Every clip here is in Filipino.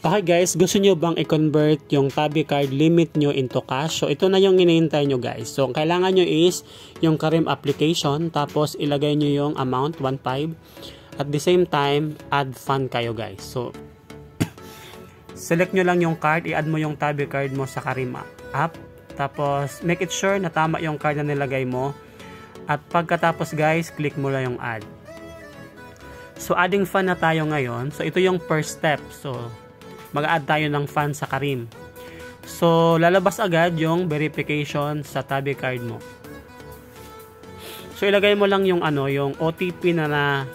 Okay guys, gusto nyo bang i-convert yung Tabi card limit nyo into cash? So ito na yung hinihintay nyo guys. So kailangan nyo is yung Careem application, tapos ilagay nyo yung amount 1.5. At the same time, add fund kayo guys. So select nyo lang yung card, i-add mo yung Tabi card mo sa Careem app. Tapos make it sure na tama yung card na nilagay mo. At pagkatapos guys, click mo lang yung add. So adding fund na tayo ngayon. So ito yung first step. So mag-add tayo ng fund sa Careem. So, lalabas agad yung verification sa Tabi card mo. So, ilagay mo lang yung yung OTP na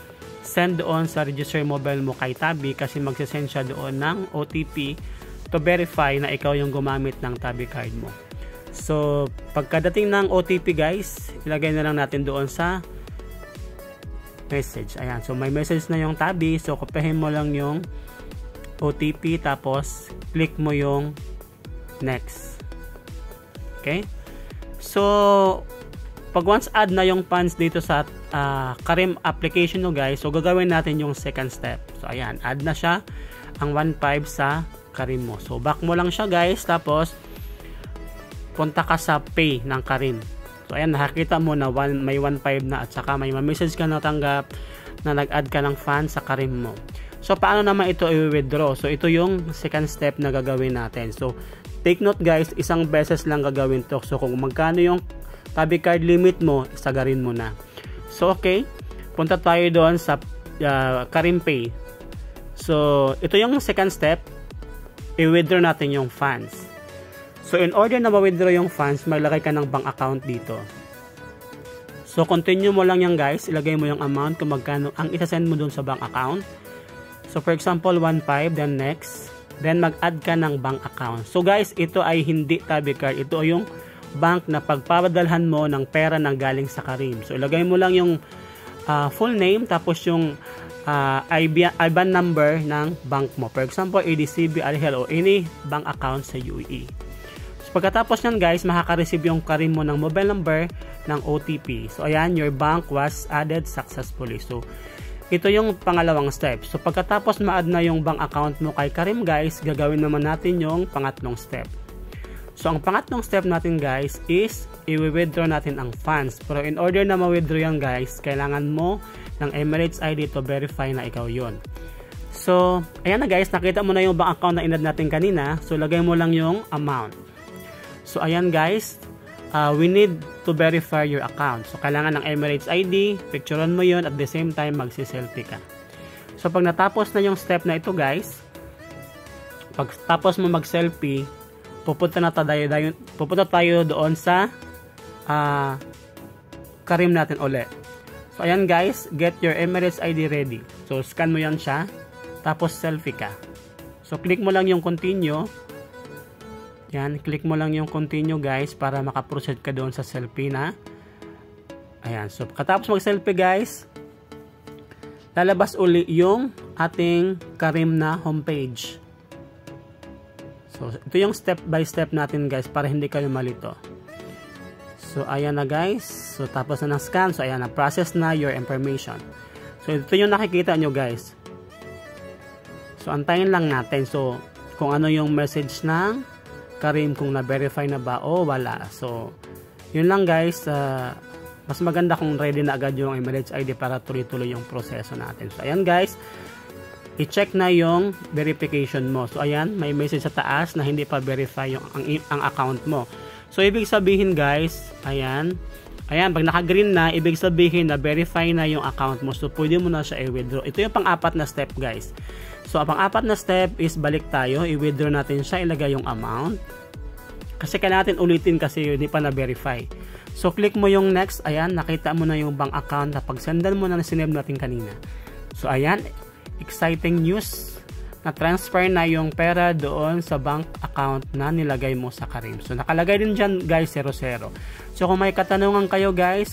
send doon sa register mobile mo kay Tabi kasi magsisend siya doon ng OTP to verify na ikaw yung gumamit ng Tabi card mo. So, pagkadating ng OTP guys, ilagay na lang natin doon sa message. Ayan. So, may message na yung Tabi. So, kopihin mo lang yung OTP tapos click mo yung next. Okay? So pag once add na yung funds dito sa Careem application no guys, so gagawin natin yung second step. So ayan, add na siya ang 1.5 sa Careem mo. So back mo lang siya guys, tapos punta ka sa pay ng Careem. So ayan, nakikita mo na may 1.5 na at saka may message ka natanggap na nag-add ka ng funds sa Careem mo. So, paano naman ito i-withdraw? So, ito yung second step na gagawin natin. So, take note guys, isang beses lang gagawin to. So, kung magkano yung Tabi card limit mo, isagarin mo na. So, okay. Punta tayo doon sa Careem Pay. So, ito yung second step. I-withdraw natin yung funds. So, in order na ma-withdraw yung funds, maglagay ka ng bank account dito. So, continue mo lang yan guys. Ilagay mo yung amount kung magkano ang isasend mo doon sa bank account. So, for example, 1.5, then next. Then, mag-add ka ng bank account. So, guys, ito ay hindi Tabi card. Ito ay yung bank na pagpapadalhan mo ng pera na galing sa Careem. So, ilagay mo lang yung full name, tapos yung IBAN number ng bank mo. For example, ADCB, Alihel, o any bank account sa UAE. So, pagkatapos yan, guys, makaka-receive yung Careem mo ng mobile number ng OTP. So, ayan, your bank was added successfully. So, ito yung pangalawang step. So, pagkatapos ma-add na yung bank account mo kay Careem guys, gagawin naman natin yung pangatlong step. So, ang pangatlong step natin guys is i-withdraw natin ang funds. Pero in order na ma-withdraw yan guys, kailangan mo ng Emirates ID to verify na ikaw yon. So, ayan na guys, nakita mo na yung bank account na in-add natin kanina. So, lagay mo lang yung amount. So, ayan guys, we need to verify your account. So, kailangan ng Emirates ID, picturean mo yun, at the same time, magsiselfie ka. So, pag natapos na yung step na ito, guys, pag tapos mo mag-selfie, pupunta tayo doon sa Careem natin ulit. So, ayan guys, get your Emirates ID ready. So, scan mo yan siya, tapos selfie ka. So, click mo lang yung continue. Yan, click mo lang yung continue guys para makaproceed ka doon sa selfie na. Ayan, so katapos mag-selfie guys, lalabas uli yung ating Careem na homepage. So, ito yung step by step natin guys para hindi kayo malito. So, ayan na guys. So, tapos na scan. So, ayan na, process na your information. So, ito yung nakikita nyo guys. So, antayin lang natin. So, kung ano yung message ng Careem, kung na-verify na ba o wala. So, yun lang guys. Mas maganda kung ready na agad yung Emirates ID para tuloy-tuloy yung proseso natin. So, ayan guys. I-check na yung verification mo. So, ayan. May message sa taas na hindi pa verify yung ang account mo. So, ibig sabihin guys, ayan. Ayan, pag naka-green na, ibig sabihin na verify na yung account mo. So, pwede mo na siya i-withdraw. Ito yung pang-apat na step guys. So, ang pang-apat na step is balik tayo. I-withdraw natin siya. Ilagay yung amount. Kasi kailangan natin ulitin kasi hindi pa na-verify. So, click mo yung next. Ayan, nakita mo na yung bank account na pag-sendan mo na sinave natin kanina. So, ayan. Exciting news. Na-transfer na yung pera doon sa bank account na nilagay mo sa Careem. So, nakalagay din dyan guys, 00. So, kung may katanungan kayo guys,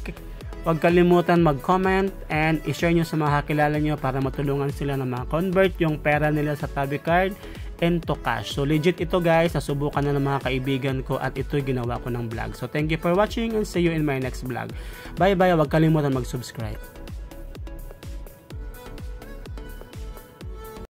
huwag kalimutan mag-comment and i-share nyo sa mga kakilala nyo para matulungan sila na ma-convert yung pera nila sa Tabi card into cash. So, legit ito guys. Nasubukan na ng mga kaibigan ko at ito'y ginawa ko ng vlog. So, thank you for watching and see you in my next vlog. Bye-bye. Huwag kalimutan mag-subscribe.